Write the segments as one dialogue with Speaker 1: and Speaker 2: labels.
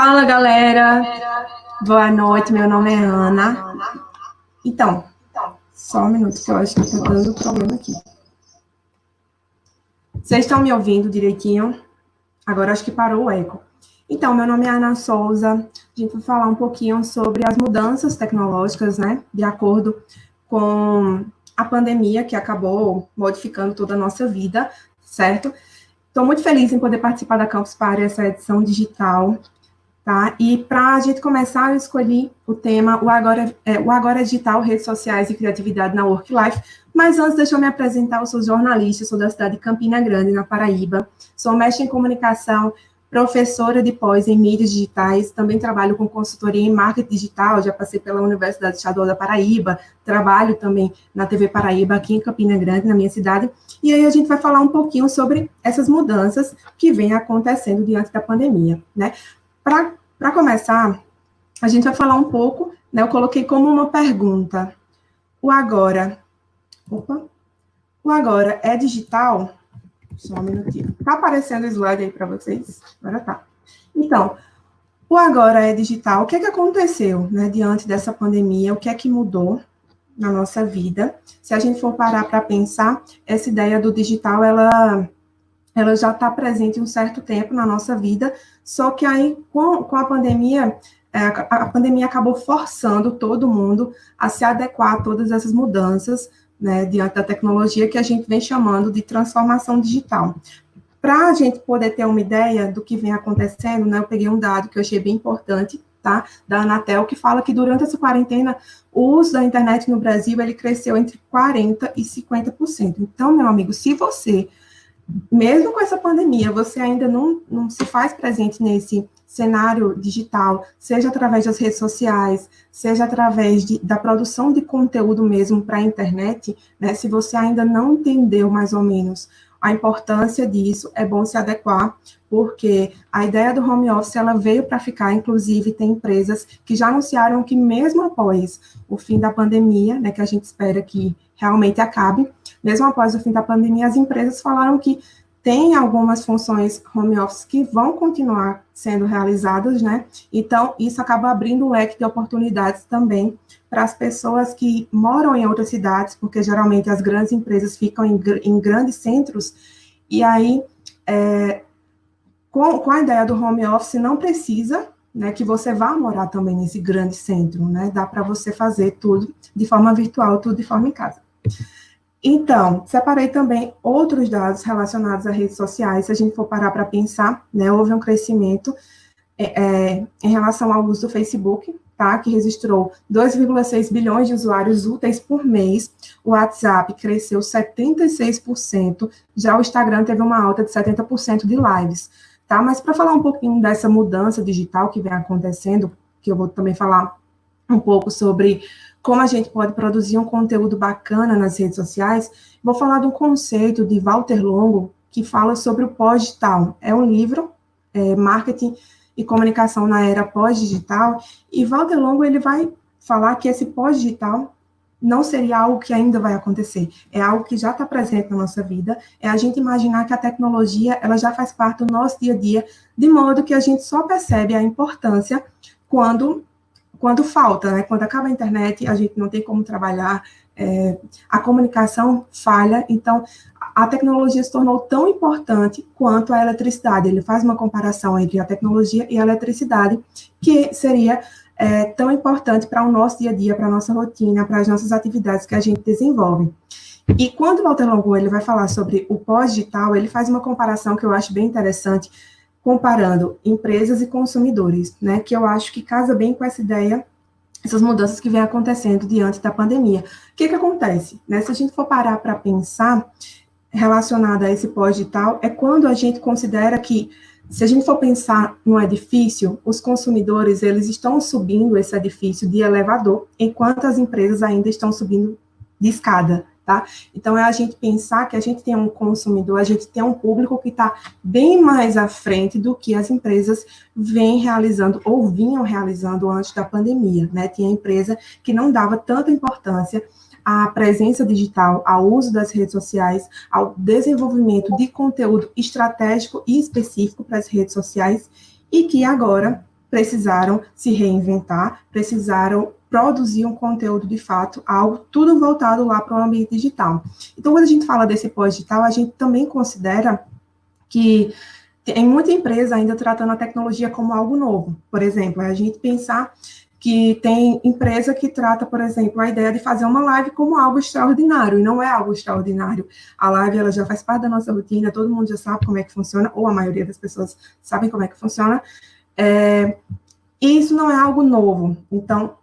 Speaker 1: Fala, galera. Boa noite, meu nome é Ana. Então, só um minuto que eu acho que está dando problema aqui. Vocês estão me ouvindo direitinho? Agora acho que parou o eco. Então, meu nome é Ana Souza. A gente vai falar um pouquinho sobre as mudanças tecnológicas, né? De acordo com a pandemia que acabou modificando toda a nossa vida, certo? Estou muito feliz em poder participar da Campus Party, essa edição digital. Tá? E para a gente começar, eu escolhi o tema o Agora Digital, Redes Sociais e Criatividade na Work Life. Mas antes, deixa eu me apresentar. Eu sou jornalista, sou da cidade de Campina Grande, na Paraíba. Sou mestre em comunicação, professora de pós em mídias digitais. Também trabalho com consultoria em marketing digital. Já passei pela Universidade Estadual da Paraíba. Trabalho também na TV Paraíba, aqui em Campina Grande, na minha cidade. E aí a gente vai falar um pouquinho sobre essas mudanças que vêm acontecendo diante da pandemia, né? Para começar, a gente vai falar um pouco, né? Eu coloquei como uma pergunta. O agora é digital? Só um minutinho. Tá aparecendo o slide aí para vocês? Agora tá. Então, o agora é digital. O que é que aconteceu, né, diante dessa pandemia? O que é que mudou na nossa vida? Se a gente for parar para pensar, essa ideia do digital, ela já está presente um certo tempo na nossa vida, só que aí, com a pandemia, a pandemia acabou forçando todo mundo a se adequar a todas essas mudanças, né, diante da tecnologia que a gente vem chamando de transformação digital. Para a gente poder ter uma ideia do que vem acontecendo, né, eu peguei um dado que eu achei bem importante, tá, da Anatel, que fala que durante essa quarentena, o uso da internet no Brasil, ele cresceu entre 40% e 50%. Então, meu amigo, se você mesmo com essa pandemia, você ainda não se faz presente nesse cenário digital, seja através das redes sociais, seja através da produção de conteúdo mesmo para a internet, né? Se você ainda não entendeu mais ou menos a importância disso, é bom se adequar, porque a ideia do home office, ela veio para ficar. Inclusive tem empresas que já anunciaram que mesmo após o fim da pandemia, né, que a gente espera que realmente acabe, mesmo após o fim da pandemia, as empresas falaram que tem algumas funções home office que vão continuar sendo realizadas, né? Então, isso acaba abrindo um leque de oportunidades também para as pessoas que moram em outras cidades, porque geralmente as grandes empresas ficam em grandes centros, e aí, com a ideia do home office, não precisa, né, que você vá morar também nesse grande centro, né? Dá para você fazer tudo de forma virtual, tudo de forma em casa. Então, separei também outros dados relacionados a redes sociais. Se a gente for parar para pensar, né, houve um crescimento em relação ao uso do Facebook, tá, que registrou 2,6 bilhões de usuários úteis por mês. O WhatsApp cresceu 76%, já o Instagram teve uma alta de 70% de lives, tá? Mas para falar um pouquinho dessa mudança digital que vem acontecendo, que eu vou também falar um pouco sobre como a gente pode produzir um conteúdo bacana nas redes sociais, vou falar do conceito de Walter Longo, que fala sobre o pós-digital. É um livro, Marketing e Comunicação na Era Pós-Digital, e Walter Longo, ele vai falar que esse pós-digital não seria algo que ainda vai acontecer, é algo que já está presente na nossa vida, é a gente imaginar que a tecnologia, ela já faz parte do nosso dia a dia, de modo que a gente só percebe a importância quando falta, né? Quando acaba a internet, a gente não tem como trabalhar, a comunicação falha, então a tecnologia se tornou tão importante quanto a eletricidade. Ele faz uma comparação entre a tecnologia e a eletricidade, que seria tão importante para o nosso dia a dia, para a nossa rotina, para as nossas atividades que a gente desenvolve. E quando o Walter Longo ele vai falar sobre o pós-digital, ele faz uma comparação que eu acho bem interessante, comparando empresas e consumidores, né, que eu acho que casa bem com essa ideia, essas mudanças que vem acontecendo diante da pandemia. O que acontece? Né, se a gente for parar para pensar, relacionada a esse pós-digital, é quando a gente considera que, se a gente for pensar num edifício, os consumidores, eles estão subindo esse edifício de elevador, enquanto as empresas ainda estão subindo de escada, tá? Então, é a gente pensar que a gente tem um consumidor, a gente tem um público que está bem mais à frente do que as empresas vêm realizando ou vinham realizando antes da pandemia, né? Tinha empresa que não dava tanta importância à presença digital, ao uso das redes sociais, ao desenvolvimento de conteúdo estratégico e específico para as redes sociais, e que agora precisaram se reinventar, precisaram produzir um conteúdo de fato, algo tudo voltado lá para o ambiente digital. Então, quando a gente fala desse pós-digital, a gente também considera que tem muita empresa ainda tratando a tecnologia como algo novo. Por exemplo, a gente pensar que tem empresa que trata, por exemplo, a ideia de fazer uma live como algo extraordinário, e não é algo extraordinário. A live, ela já faz parte da nossa rotina, todo mundo já sabe como é que funciona, ou a maioria das pessoas sabem como é que funciona, e isso não é algo novo. Então,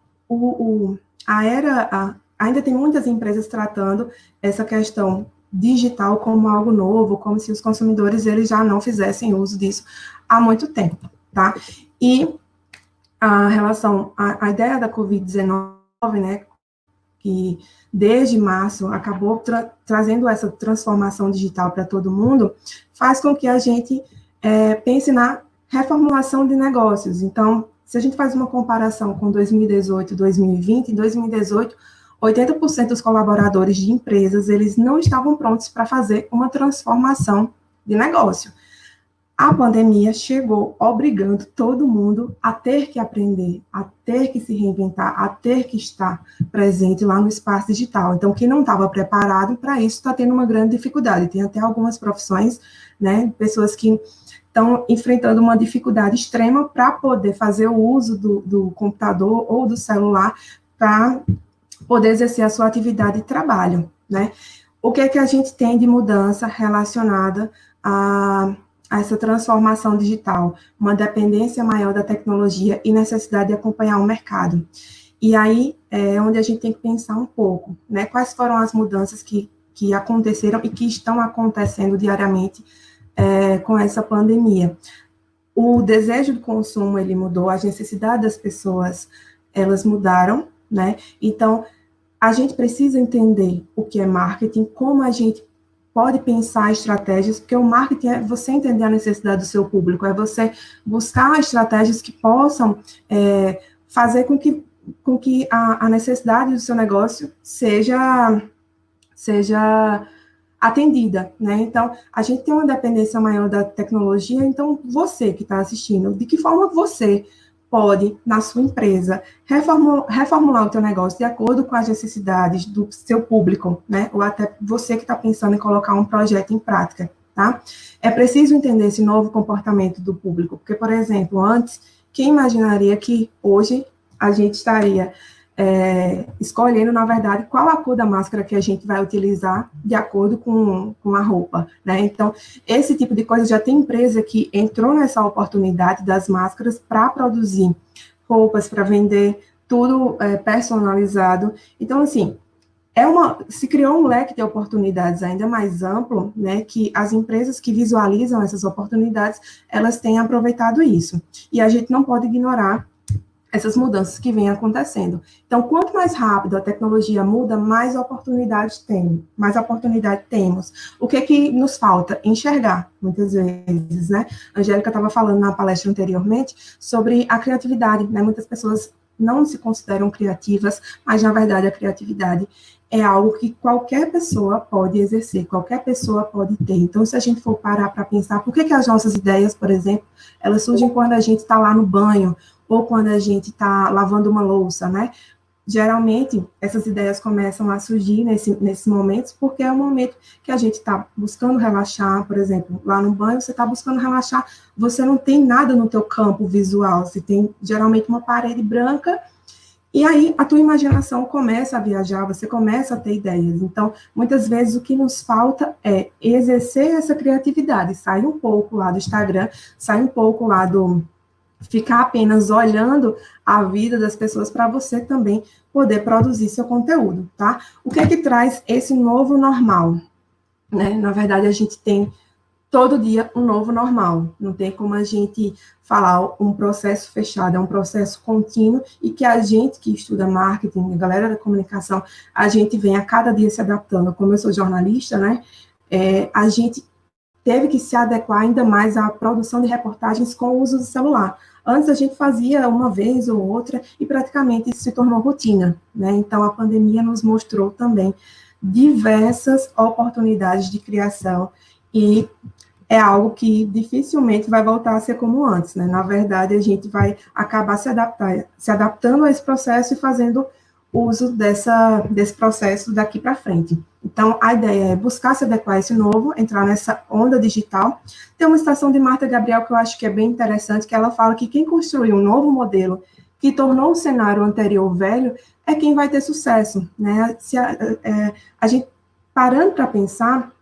Speaker 1: ainda tem muitas empresas tratando essa questão digital como algo novo, como se os consumidores eles já não fizessem uso disso há muito tempo, tá? E a ideia da Covid-19, né, que desde março acabou trazendo essa transformação digital para todo mundo, faz com que a gente pense na reformulação de negócios. Então, se a gente faz uma comparação com 2018 e 2020, em 2018, 80% dos colaboradores de empresas, eles não estavam prontos para fazer uma transformação de negócio. A pandemia chegou obrigando todo mundo a ter que aprender, a ter que se reinventar, a ter que estar presente lá no espaço digital. Então, quem não estava preparado para isso está tendo uma grande dificuldade. Tem até algumas profissões, né, pessoas que estão enfrentando uma dificuldade extrema para poder fazer o uso do computador ou do celular para poder exercer a sua atividade de trabalho, né? O que é que a gente tem de mudança relacionada a essa transformação digital? Uma dependência maior da tecnologia e necessidade de acompanhar o mercado. E aí é onde a gente tem que pensar um pouco, né? Quais foram as mudanças que aconteceram e que estão acontecendo diariamente com essa pandemia. O desejo do consumo, ele mudou, as necessidades das pessoas, elas mudaram, né? Então, a gente precisa entender o que é marketing, como a gente pode pensar estratégias, porque o marketing é você entender a necessidade do seu público, é você buscar estratégias que possam fazer com que a necessidade do seu negócio seja atendida, né? Então, a gente tem uma dependência maior da tecnologia, então você que está assistindo, de que forma você pode, na sua empresa, reformular o teu negócio de acordo com as necessidades do seu público, né? Ou até você que está pensando em colocar um projeto em prática, tá? É preciso entender esse novo comportamento do público, porque, por exemplo, antes, quem imaginaria que hoje a gente estaria escolhendo, na verdade, qual a cor da máscara que a gente vai utilizar de acordo com a roupa, né? Então, esse tipo de coisa, já tem empresa que entrou nessa oportunidade das máscaras para produzir roupas, para vender tudo personalizado. Então, assim, se criou um leque de oportunidades ainda mais amplo, né, que as empresas que visualizam essas oportunidades, elas têm aproveitado isso. E a gente não pode ignorar essas mudanças que vêm acontecendo. Então, quanto mais rápido a tecnologia muda, mais oportunidade temos. O que nos falta? Enxergar, muitas vezes, né? A Angélica estava falando na palestra anteriormente sobre a criatividade, né? Muitas pessoas não se consideram criativas, mas, na verdade, a criatividade é algo que qualquer pessoa pode exercer, qualquer pessoa pode ter. Então, se a gente for parar para pensar, por que as nossas ideias, por exemplo, elas surgem quando a gente está lá no banho, ou quando a gente está lavando uma louça, né? Geralmente, essas ideias começam a surgir nesses momentos, porque é o momento que a gente está buscando relaxar, por exemplo, lá no banho, você está buscando relaxar, você não tem nada no teu campo visual, você tem geralmente uma parede branca, e aí a tua imaginação começa a viajar, você começa a ter ideias. Então, muitas vezes o que nos falta é exercer essa criatividade, sair um pouco lá do Instagram, sair um pouco lá do ficar apenas olhando a vida das pessoas para você também poder produzir seu conteúdo, tá? O que é que traz esse novo normal? Né? Na verdade, a gente tem todo dia um novo normal. Não tem como a gente falar um processo fechado, é um processo contínuo e que a gente que estuda marketing, a galera da comunicação, a gente vem a cada dia se adaptando. Como eu sou jornalista, né? A gente teve que se adequar ainda mais à produção de reportagens com o uso do celular. Antes a gente fazia uma vez ou outra e praticamente isso se tornou rotina, né? Então a pandemia nos mostrou também diversas oportunidades de criação e é algo que dificilmente vai voltar a ser como antes, né? Na verdade, a gente vai acabar se adaptando a esse processo e fazendo uso desse processo daqui para frente. Então, a ideia é buscar se adequar a esse novo, entrar nessa onda digital. Tem uma citação de Marta Gabriel que eu acho que é bem interessante, que ela fala que quem construiu um novo modelo que tornou o cenário anterior velho é quem vai ter sucesso, né? Se a gente parando para pensar,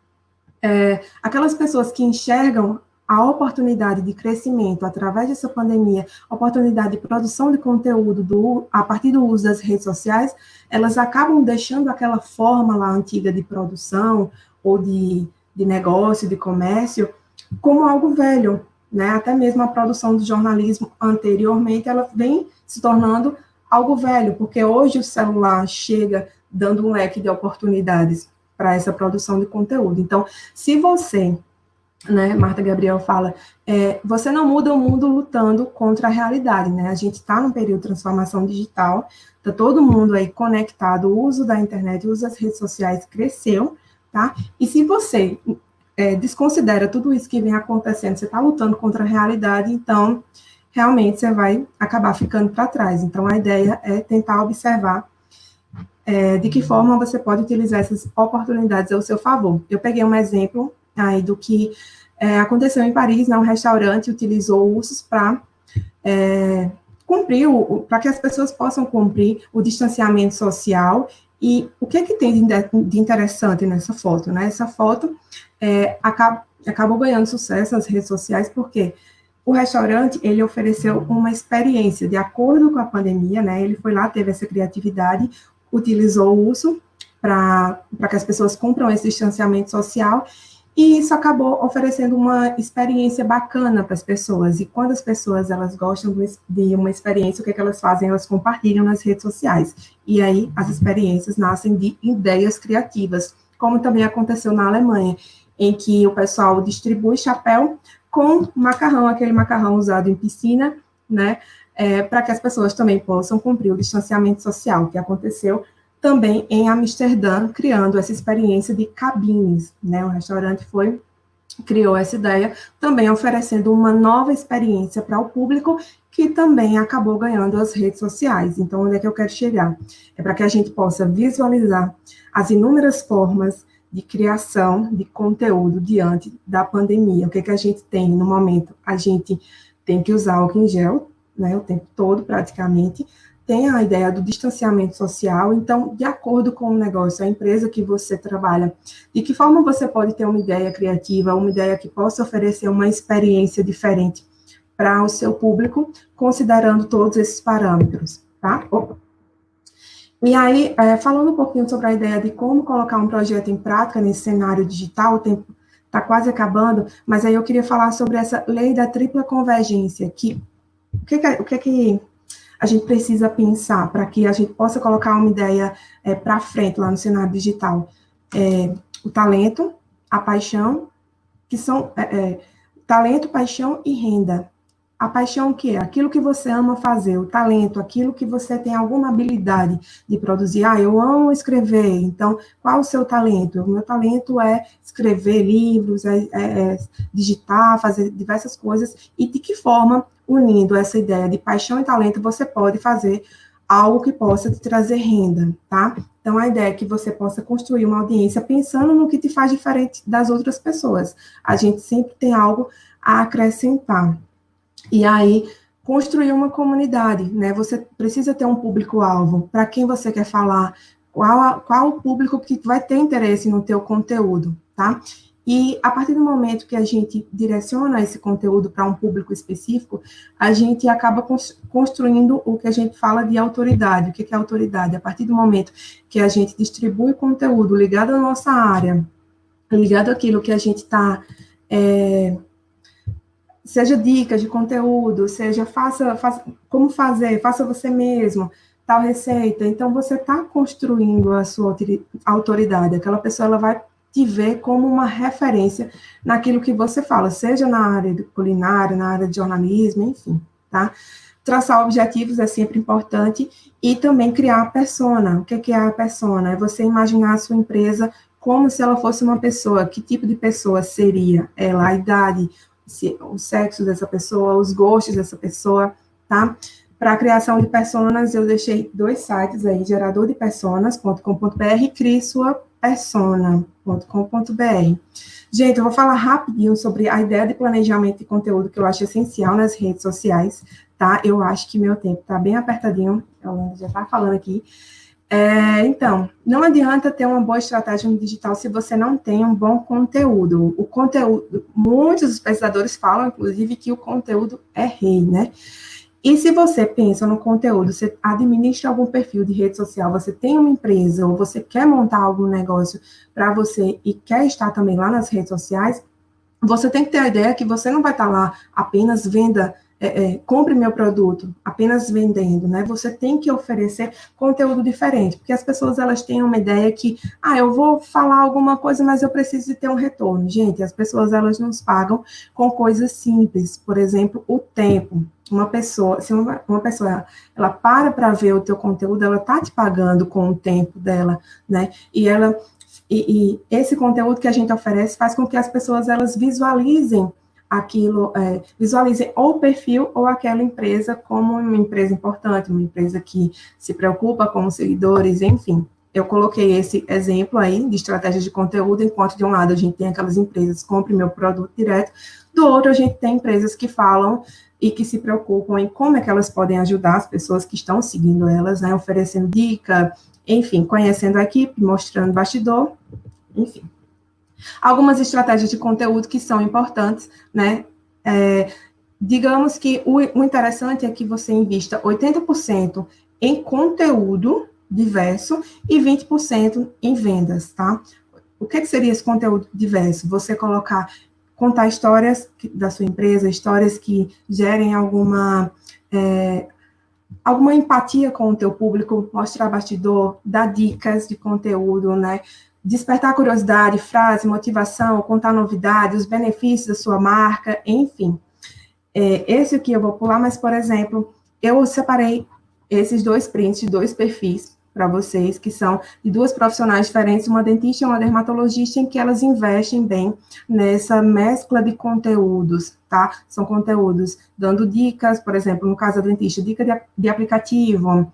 Speaker 1: aquelas pessoas que enxergam a oportunidade de crescimento através dessa pandemia, oportunidade de produção de conteúdo a partir do uso das redes sociais, elas acabam deixando aquela forma lá antiga de produção ou de negócio, de comércio, como algo velho, né? Até mesmo a produção de jornalismo anteriormente, ela vem se tornando algo velho, porque hoje o celular chega dando um leque de oportunidades para essa produção de conteúdo. Então, se você, né, Marta Gabriel fala, você não muda o mundo lutando contra a realidade, né? A gente está num período de transformação digital, está todo mundo aí conectado, o uso da internet, o uso das redes sociais cresceu, tá? E se você desconsidera tudo isso que vem acontecendo, você está lutando contra a realidade, então, realmente, você vai acabar ficando para trás. Então, a ideia é tentar observar de que forma você pode utilizar essas oportunidades ao seu favor. Eu peguei um exemplo aí do que aconteceu em Paris, né? Um restaurante utilizou ursos para cumprir, para que as pessoas possam cumprir o distanciamento social. E o que tem de interessante nessa foto, né? Essa foto acabou ganhando sucesso nas redes sociais, porque o restaurante, ele ofereceu uma experiência de acordo com a pandemia, né? Ele foi lá, teve essa criatividade, utilizou o urso para que as pessoas cumpram esse distanciamento social, e isso acabou oferecendo uma experiência bacana para as pessoas. E quando as pessoas elas gostam de uma experiência, o que elas fazem? Elas compartilham nas redes sociais. E aí as experiências nascem de ideias criativas, como também aconteceu na Alemanha, em que o pessoal distribui chapéu com macarrão, aquele macarrão usado em piscina, né? Para que as pessoas também possam cumprir o distanciamento social, que aconteceu também em Amsterdã, criando essa experiência de cabines, né? O restaurante criou essa ideia, também oferecendo uma nova experiência para o público, que também acabou ganhando as redes sociais. Então, onde é que eu quero chegar? É para que a gente possa visualizar as inúmeras formas de criação de conteúdo diante da pandemia. O que a gente tem no momento? A gente tem que usar álcool em gel, né, o tempo todo, praticamente. Tem a ideia do distanciamento social. Então, de acordo com o negócio, a empresa que você trabalha, de que forma você pode ter uma ideia criativa, uma ideia que possa oferecer uma experiência diferente para o seu público, considerando todos esses parâmetros, tá? E aí, falando um pouquinho sobre a ideia de como colocar um projeto em prática nesse cenário digital, o tempo está quase acabando, mas aí eu queria falar sobre essa lei da tripla convergência, o que a gente precisa pensar para que a gente possa colocar uma ideia para frente lá no cenário digital? O talento, a paixão, que são talento, paixão e renda. A paixão, o que é? Aquilo que você ama fazer. O talento, aquilo que você tem alguma habilidade de produzir. Eu amo escrever, então, qual o seu talento? O meu talento é escrever livros, digitar, fazer diversas coisas. E de que forma, unindo essa ideia de paixão e talento, você pode fazer algo que possa te trazer renda, tá? Então, a ideia é que você possa construir uma audiência pensando no que te faz diferente das outras pessoas. A gente sempre tem algo a acrescentar. E aí, construir uma comunidade, né? Você precisa ter um público-alvo. Para quem você quer falar? Qual o público que vai ter interesse no teu conteúdo, tá? E a partir do momento que a gente direciona esse conteúdo para um público específico, a gente acaba construindo o que a gente fala de autoridade. O que é autoridade? A partir do momento que a gente distribui conteúdo ligado à nossa área, ligado àquilo que a gente está... seja dicas de conteúdo, seja faça como fazer, faça você mesmo, tal receita. Então, você está construindo a sua autoridade. Aquela pessoa ela vai te ver como uma referência naquilo que você fala, seja na área de culinária, na área de jornalismo, enfim, tá? Traçar objetivos é sempre importante e também criar a persona. O que é a persona? É você imaginar a sua empresa como se ela fosse uma pessoa. Que tipo de pessoa seria ela, a idade, o sexo dessa pessoa, os gostos dessa pessoa, tá? Para a criação de personas, eu deixei 2 sites aí, geradordepersonas.com.br e criesuapersona.com.br. Gente, eu vou falar rapidinho sobre a ideia de planejamento de conteúdo que eu acho essencial nas redes sociais, tá? Eu acho que meu tempo está bem apertadinho, eu já está falando aqui. Então, não adianta ter uma boa estratégia no digital se você não tem um bom conteúdo. O conteúdo, muitos pesquisadores falam, inclusive, que o conteúdo é rei, né? E se você pensa no conteúdo, você administra algum perfil de rede social, você tem uma empresa, ou você quer montar algum negócio para você e quer estar também lá nas redes sociais, você tem que ter a ideia que você não vai estar lá apenas compre meu produto, apenas vendendo, né? Você tem que oferecer conteúdo diferente, porque as pessoas, elas têm uma ideia que, eu vou falar alguma coisa, mas eu preciso de ter um retorno. Gente, as pessoas, elas nos pagam com coisas simples, por exemplo, o tempo. Uma pessoa, se uma pessoa, ela para ver o teu conteúdo, ela tá te pagando com o tempo dela, né? E esse conteúdo que a gente oferece faz com que as pessoas, elas visualizem aquilo, visualizem ou o perfil ou aquela empresa como uma empresa importante, uma empresa que se preocupa com os seguidores, enfim. Eu coloquei esse exemplo aí de estratégia de conteúdo, enquanto de um lado a gente tem aquelas empresas, compre meu produto direto, do outro a gente tem empresas que falam e que se preocupam em como é que elas podem ajudar as pessoas que estão seguindo elas, né, oferecendo dica, enfim, conhecendo a equipe, mostrando bastidor, enfim. Algumas estratégias de conteúdo que são importantes, né? Digamos que o interessante é que você invista 80% em conteúdo diverso e 20% em vendas, tá? O que seria esse conteúdo diverso? Você contar histórias da sua empresa, histórias que gerem alguma empatia com o teu público, mostrar bastidor, dar dicas de conteúdo, né? Despertar curiosidade, frase, motivação, contar novidades, os benefícios da sua marca, enfim. Esse aqui eu vou pular, mas, por exemplo, eu separei esses 2 prints, 2 perfis para vocês, que são de 2 profissionais diferentes, uma dentista e uma dermatologista, em que elas investem bem nessa mescla de conteúdos, tá? São conteúdos dando dicas, por exemplo, no caso da dentista, dica de aplicativo,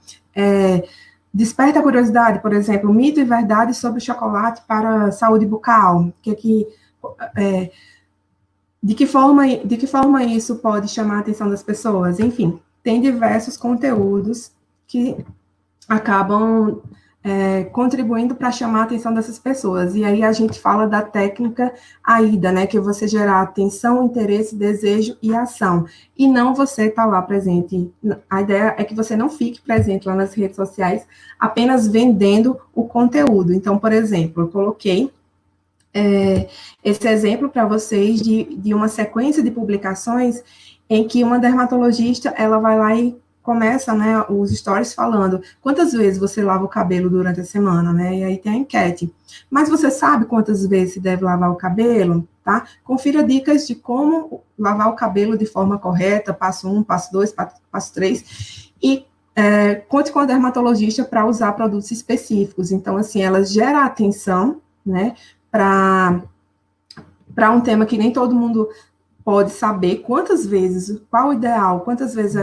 Speaker 1: desperta a curiosidade, por exemplo, mito e verdade sobre chocolate para saúde bucal, de que forma isso pode chamar a atenção das pessoas? Enfim, tem diversos conteúdos que acabam contribuindo para chamar a atenção dessas pessoas. E aí a gente fala da técnica AIDA, né? Que é você gerar atenção, interesse, desejo e ação. E não você estar lá presente. A ideia é que você não fique presente lá nas redes sociais, apenas vendendo o conteúdo. Então, por exemplo, eu coloquei esse exemplo para vocês de uma sequência de publicações em que uma dermatologista, ela vai lá e começa, né, os stories falando quantas vezes você lava o cabelo durante a semana, né, e aí tem a enquete. Mas você sabe quantas vezes se deve lavar o cabelo, tá? Confira dicas de como lavar o cabelo de forma correta, passo 1, passo 2, passo 3, e conte com a dermatologista para usar produtos específicos. Então, assim, ela gera atenção, né, para um tema que nem todo mundo pode saber quantas vezes, qual o ideal, quantas vezes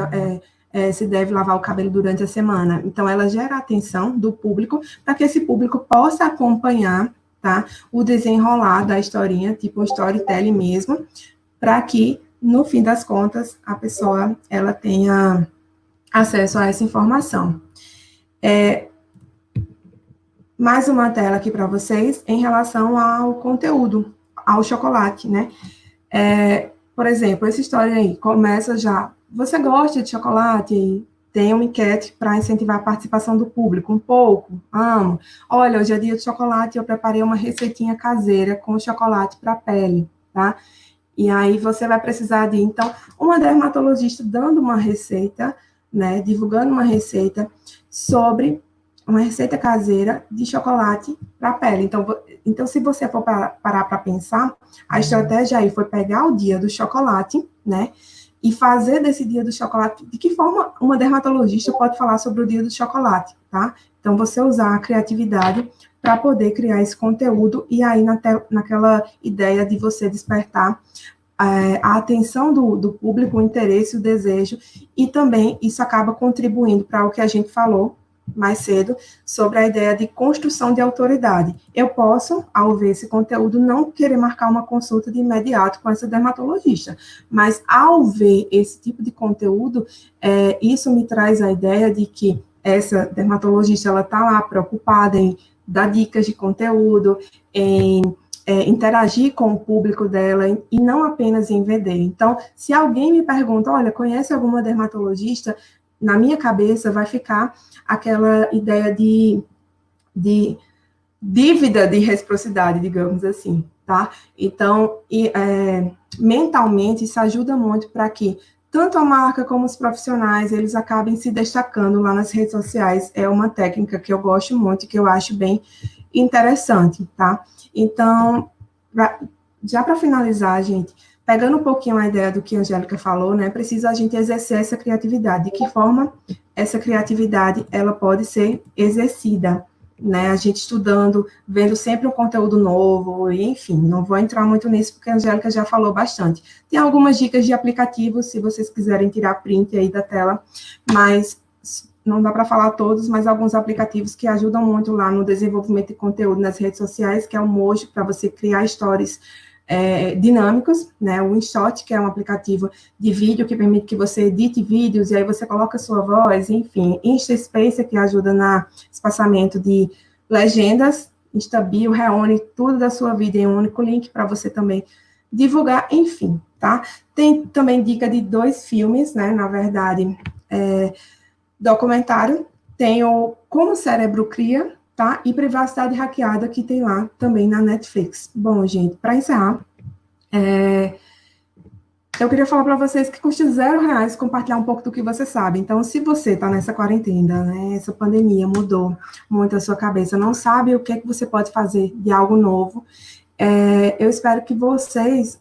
Speaker 1: se deve lavar o cabelo durante a semana. Então, ela gera a atenção do público para que esse público possa acompanhar, tá, o desenrolar da historinha, tipo um storytelling mesmo, para que, no fim das contas, a pessoa ela tenha acesso a essa informação. Mais uma tela aqui para vocês em relação ao conteúdo, ao chocolate, né? Por exemplo, essa história aí começa já. Você gosta de chocolate? Tem uma enquete para incentivar a participação do público. Um pouco? Amo. Olha, hoje é dia de chocolate, eu preparei uma receitinha caseira com chocolate para a pele, tá? E aí você vai precisar de, então, uma dermatologista dando uma receita, né? Divulgando uma receita sobre uma receita caseira de chocolate para a pele. Então, se você for parar para pensar, a estratégia aí foi pegar o dia do chocolate, né? e fazer desse dia do chocolate, de que forma uma dermatologista pode falar sobre o dia do chocolate, tá? Então, você usar a criatividade para poder criar esse conteúdo, e aí naquela ideia de você despertar a atenção do público, o interesse, o desejo, e também isso acaba contribuindo para o que a gente falou mais cedo, sobre a ideia de construção de autoridade. Eu posso, ao ver esse conteúdo, não querer marcar uma consulta de imediato com essa dermatologista, mas ao ver esse tipo de conteúdo, isso me traz a ideia de que essa dermatologista, ela está lá preocupada em dar dicas de conteúdo, em interagir com o público dela e não apenas em vender. Então, se alguém me pergunta, olha, conhece alguma dermatologista? Na minha cabeça vai ficar aquela ideia de dívida de reciprocidade, digamos assim, tá? Então, mentalmente, isso ajuda muito para que tanto a marca como os profissionais, eles acabem se destacando lá nas redes sociais. É uma técnica que eu gosto muito e que eu acho bem interessante, tá? Então, já para finalizar, gente, pegando um pouquinho a ideia do que a Angélica falou, né, precisa a gente exercer essa criatividade. De que forma essa criatividade, ela pode ser exercida, né, a gente estudando, vendo sempre um conteúdo novo, e, enfim, não vou entrar muito nisso, porque a Angélica já falou bastante. Tem algumas dicas de aplicativos, se vocês quiserem tirar print aí da tela, mas não dá para falar todos, mas alguns aplicativos que ajudam muito lá no desenvolvimento de conteúdo nas redes sociais, que é o Mojo, para você criar stories dinâmicos, né? O InShot, que é um aplicativo de vídeo que permite que você edite vídeos, e aí você coloca a sua voz, enfim. InstaSpace, que ajuda no espaçamento de legendas, InstaBio, reúne tudo da sua vida em um único link para você também divulgar, enfim, tá? Tem também dica de 2 filmes, né? Na verdade, documentário, tem o Como o Cérebro Cria, tá? E Privacidade Hackeada, que tem lá também na Netflix. Bom, gente, para encerrar, eu queria falar para vocês que custa R$0 compartilhar um pouco do que você sabe. Então, se você está nessa quarentena, né, essa pandemia mudou muito a sua cabeça, não sabe o que é que você pode fazer de algo novo, eu espero que vocês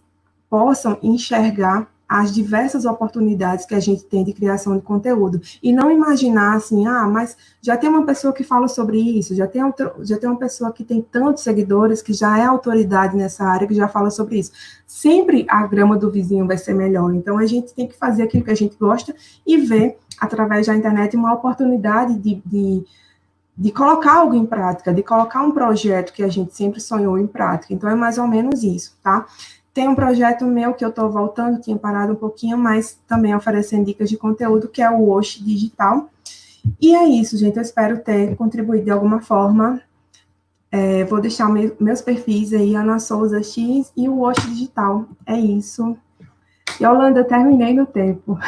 Speaker 1: possam enxergar as diversas oportunidades que a gente tem de criação de conteúdo, e não imaginar assim, mas já tem uma pessoa que fala sobre isso, já tem uma pessoa que tem tantos seguidores, que já é autoridade nessa área, que já fala sobre isso. Sempre a grama do vizinho vai ser melhor, então a gente tem que fazer aquilo que a gente gosta e ver, através da internet, uma oportunidade de colocar algo em prática, de colocar um projeto que a gente sempre sonhou em prática. Então, é mais ou menos isso, tá? Tem um projeto meu que eu estou voltando, tinha parado um pouquinho, mas também oferecendo dicas de conteúdo, que é o Wash Digital. E é isso, gente. Eu espero ter contribuído de alguma forma. Vou deixar meus perfis aí, Ana Souza X e o Wash Digital. É isso. Yolanda, terminei no tempo.